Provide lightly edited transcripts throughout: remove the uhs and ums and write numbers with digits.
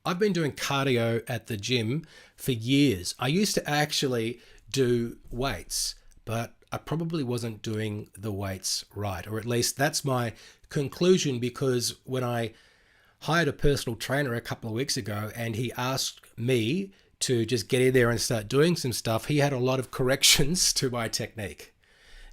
I've been doing cardio at the gym for years. I used to actually do weights, but I probably wasn't doing the weights right, or at least that's my conclusion, because when I hired a personal trainer a couple of weeks ago and he asked me to just get in there and start doing some stuff, he had a lot of corrections to my technique.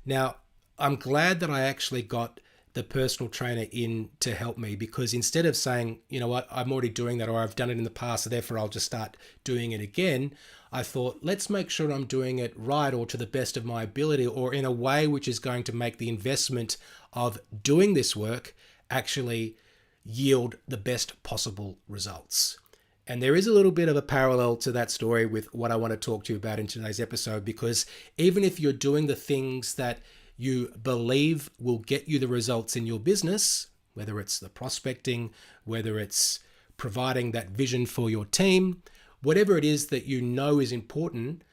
Now, I'm glad that I actually got the personal trainer in to help me, because instead of saying, you know what, I'm already doing that, or I've done it in the past, so therefore I'll just start doing it again, I thought, let's make sure I'm doing it right, or to the best of my ability, or in a way which is going to make the investment of doing this work actually yield the best possible results. And there is a little bit of a parallel to that story with what I want to talk to you about in today's episode, because even if you're doing the things that you believe will get you the results in your business, whether it's the prospecting, whether it's providing that vision for your team, whatever it is that you know is important,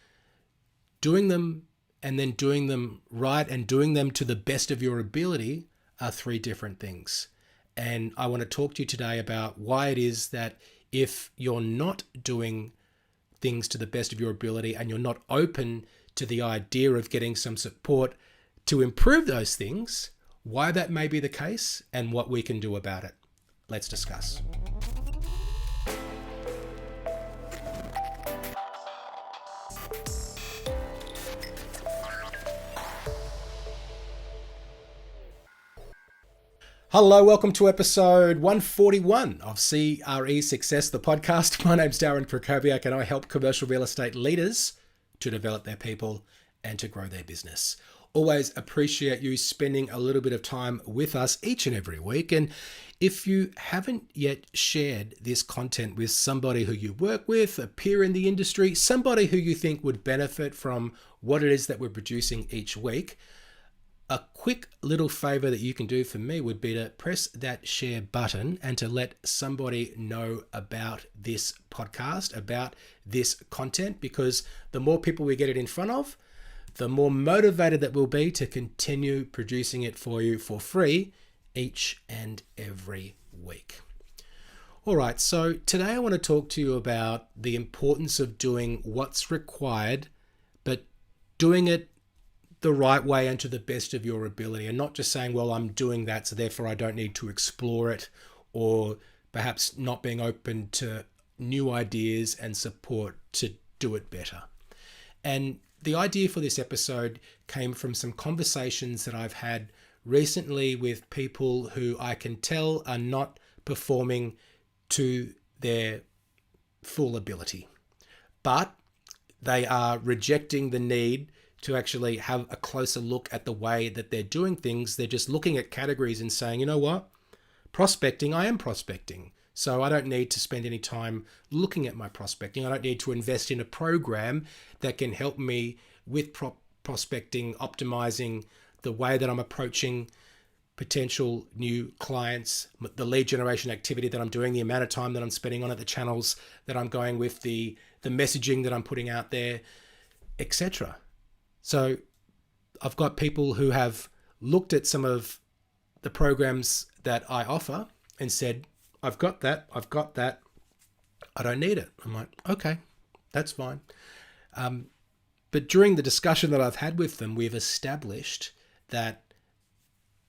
doing them and then doing them right and doing them to the best of your ability are three different things. And I want to talk to you today about why it is that if you're not doing things to the best of your ability and you're not open to the idea of getting some support to improve those things, why that may be the case and what we can do about it. Let's discuss. Hello, welcome to episode 141 of CRE Success, the podcast. My name's Darren Krakowiak and I help commercial real estate leaders to develop their people and to grow their business. Always appreciate you spending a little bit of time with us each and every week. And if you haven't yet shared this content with somebody who you work with, a peer in the industry, somebody who you think would benefit from what it is that we're producing each week, a quick little favor that you can do for me would be to press that share button and to let somebody know about this podcast, about this content, because the more people we get it in front of, the more motivated that we'll be to continue producing it for you for free each and every week. All right, so today I want to talk to you about the importance of doing what's required, but doing it the right way and to the best of your ability, and not just saying, well, I'm doing that, so therefore I don't need to explore it, or perhaps not being open to new ideas and support to do it better. And the idea for this episode came from some conversations that I've had recently with people who I can tell are not performing to their full ability, but they are rejecting the need to actually have a closer look at the way that they're doing things. They're just looking at categories and saying, you know what, prospecting, I am prospecting. So I don't need to spend any time looking at my prospecting. I don't need to invest in a program that can help me with prospecting, optimizing the way that I'm approaching potential new clients, the lead generation activity that I'm doing, the amount of time that I'm spending on it, the channels that I'm going with, the messaging that I'm putting out there, etc. So I've got people who have looked at some of the programs that I offer and said, I've got that, I don't need it. I'm like, okay, that's fine. But during the discussion that I've had with them, we've established that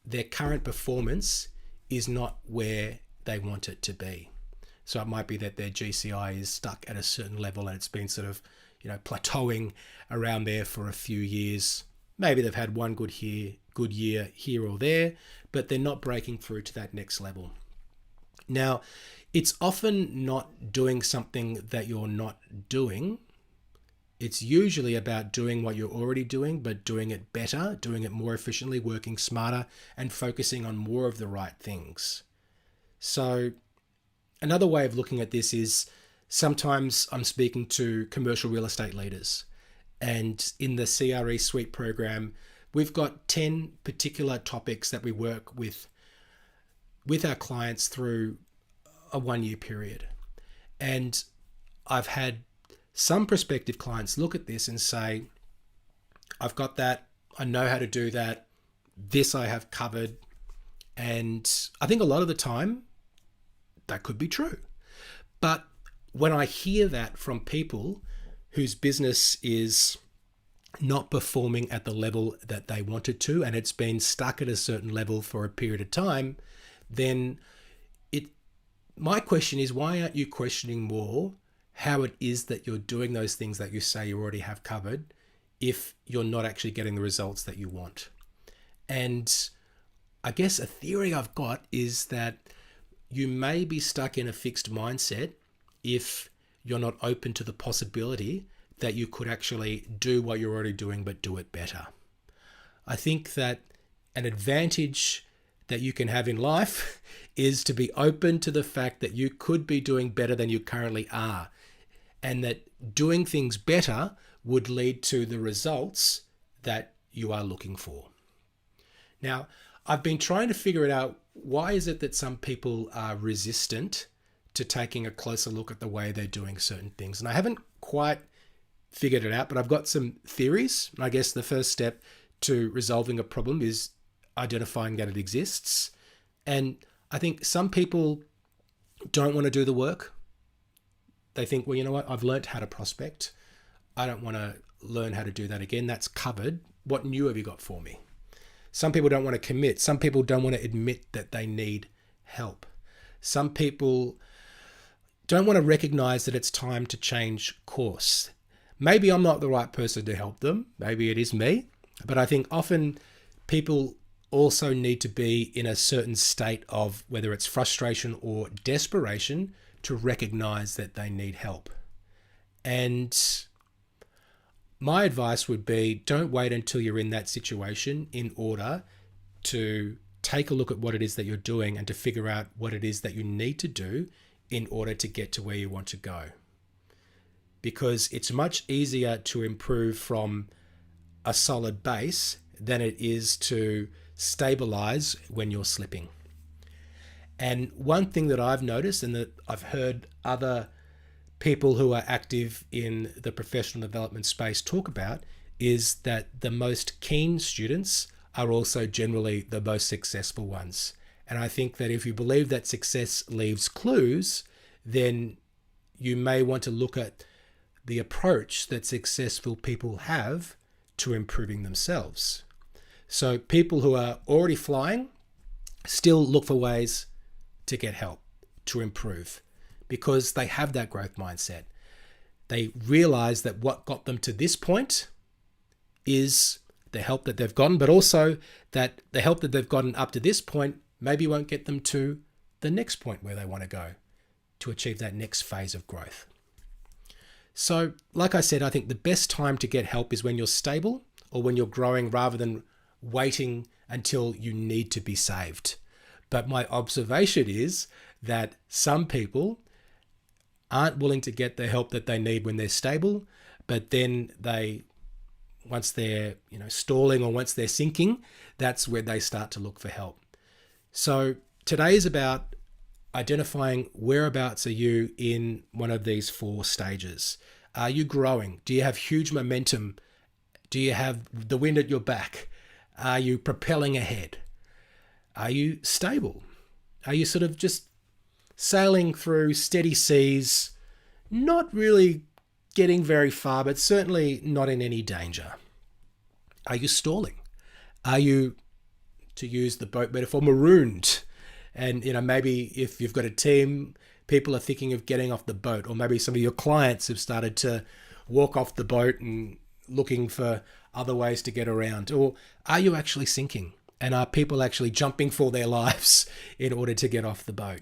their current performance is not where they want it to be. So it might be that their GCI is stuck at a certain level and it's been sort of, plateauing around there for a few years. Maybe they've had one good year here or there, but they're not breaking through to that next level. Now, it's often not doing something that you're not doing. It's usually about doing what you're already doing, but doing it better, doing it more efficiently, working smarter, and focusing on more of the right things. So another way of looking at this is sometimes I'm speaking to commercial real estate leaders, and in the CRE Suite program, we've got 10 particular topics that we work with our clients through a 1-year period. And I've had some prospective clients look at this and say, I've got that, I know how to do that, this I have covered. And I think a lot of the time that could be true. But when I hear that from people whose business is not performing at the level that they wanted to, and it's been stuck at a certain level for a period of time, then my question is, why aren't you questioning more how it is that you're doing those things that you say you already have covered if you're not actually getting the results that you want? And I guess a theory I've got is that you may be stuck in a fixed mindset if you're not open to the possibility that you could actually do what you're already doing, but do it better. I think that an advantage that you can have in life is to be open to the fact that you could be doing better than you currently are, and that doing things better would lead to the results that you are looking for. Now, I've been trying to figure it out. Why is it that some people are resistant to taking a closer look at the way they're doing certain things? And I haven't quite figured it out, but I've got some theories. I guess the first step to resolving a problem is identifying that it exists. And I think some people don't want to do the work. They think, well, you know what? I've learned how to prospect. I don't want to learn how to do that again. That's covered. What new have you got for me? Some people don't want to commit. Some people don't want to admit that they need help. Some people don't want to recognize that it's time to change course. Maybe I'm not the right person to help them. Maybe it is me. But I think often people also need to be in a certain state of, whether it's frustration or desperation, to recognize that they need help. And my advice would be, don't wait until you're in that situation in order to take a look at what it is that you're doing and to figure out what it is that you need to do in order to get to where you want to go. Because it's much easier to improve from a solid base than it is to stabilize when you're slipping. And one thing that I've noticed, and that I've heard other people who are active in the professional development space talk about, is that the most keen students are also generally the most successful ones. And I think that if you believe that success leaves clues, then you may want to look at the approach that successful people have to improving themselves. So people who are already flying still look for ways to get help, to improve, because they have that growth mindset. They realize that what got them to this point is the help that they've gotten, but also that the help that they've gotten up to this point maybe won't get them to the next point where they want to go to achieve that next phase of growth. So, like I said, I think the best time to get help is when you're stable or when you're growing, rather than waiting until you need to be saved. But my observation is that some people aren't willing to get the help that they need when they're stable, but then once they're stalling or once they're sinking, that's where they start to look for help. So today is about identifying whereabouts are you in one of these 4 stages. Are you growing? Do you have huge momentum? Do you have the wind at your back? Are you propelling ahead? Are you stable? Are you sort of just sailing through steady seas, not really getting very far, but certainly not in any danger? Are you stalling? Are you, to use the boat metaphor, marooned? And maybe if you've got a team, people are thinking of getting off the boat, or maybe some of your clients have started to walk off the boat and looking for other ways to get around. Or are you actually sinking? And are people actually jumping for their lives in order to get off the boat?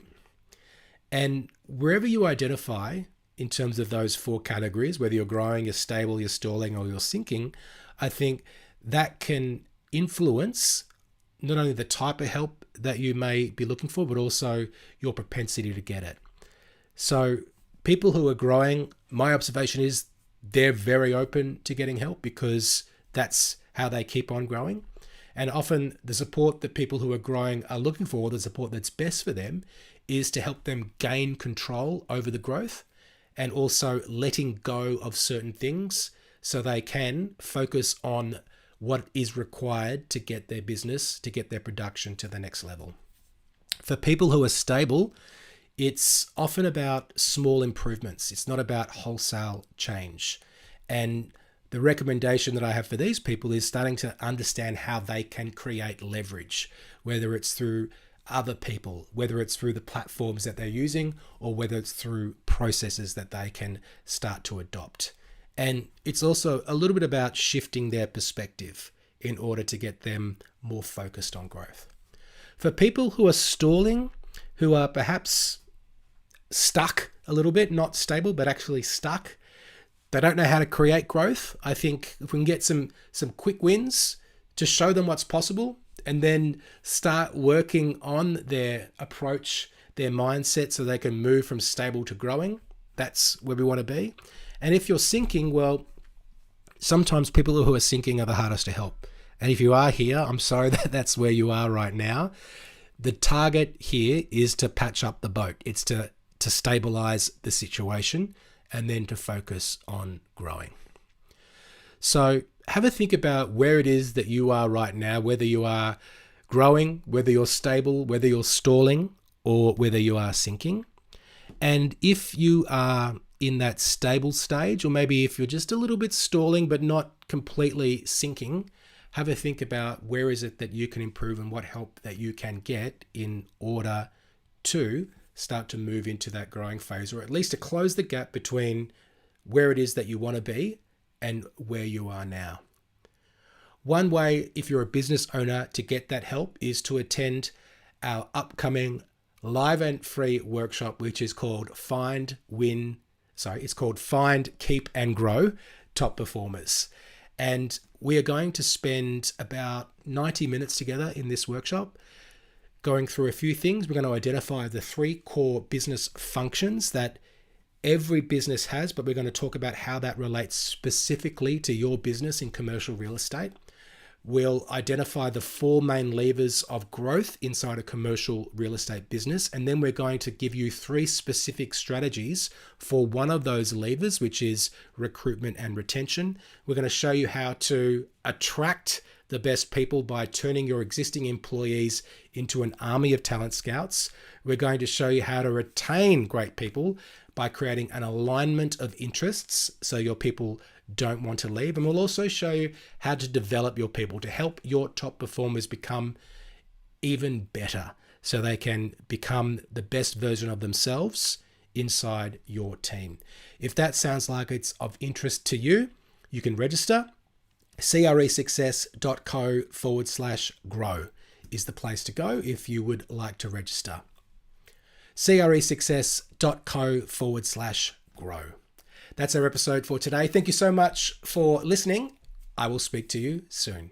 And wherever you identify in terms of those 4 categories, whether you're growing, you're stable, you're stalling, or you're sinking, I think that can influence not only the type of help that you may be looking for, but also your propensity to get it. So people who are growing, my observation is they're very open to getting help because that's how they keep on growing. And often the support that people who are growing are looking for, the support that's best for them, is to help them gain control over the growth and also letting go of certain things so they can focus on what is required to get their business, to get their production to the next level. For people who are stable, It's often about small improvements. It's not about wholesale change. And the recommendation that I have for these people is starting to understand how they can create leverage, whether it's through other people, whether it's through the platforms that they're using, or whether it's through processes that they can start to adopt. And it's also a little bit about shifting their perspective in order to get them more focused on growth. For people who are stalling, who are perhaps stuck a little bit, not stable, but actually stuck, they don't know how to create growth. I think if we can get some quick wins to show them what's possible, and then start working on their approach, their mindset, so they can move from stable to growing, that's where we want to be. And if you're sinking, well, sometimes people who are sinking are the hardest to help. And if you are here, I'm sorry that that's where you are right now. The target here is to patch up the boat. It's to stabilize the situation and then to focus on growing. So have a think about where it is that you are right now, whether you are growing, whether you're stable, whether you're stalling, or whether you are sinking. And if you are in that stable stage, or maybe if you're just a little bit stalling but not completely sinking, have a think about where is it that you can improve and what help that you can get in order to start to move into that growing phase, or at least to close the gap between where it is that you want to be and where you are now. One way, if you're a business owner, to get that help is to attend our upcoming live and free workshop, which is called Find, Keep and Grow Top Performers. And we are going to spend about 90 minutes together in this workshop, going through a few things. We're going to identify the 3 core business functions that every business has, but we're going to talk about how that relates specifically to your business in commercial real estate. We'll identify the 4 main levers of growth inside a commercial real estate business. And then we're going to give you 3 specific strategies for one of those levers, which is recruitment and retention. We're going to show you how to attract the best people by turning your existing employees into an army of talent scouts. We're going to show you how to retain great people by creating an alignment of interests so your people don't want to leave. And we'll also show you how to develop your people to help your top performers become even better so they can become the best version of themselves inside your team. If that sounds like it's of interest to you, you can register. cresuccess.co/grow is the place to go if you would like to register. cresuccess.co/grow. That's our episode for today. Thank you so much for listening. I will speak to you soon.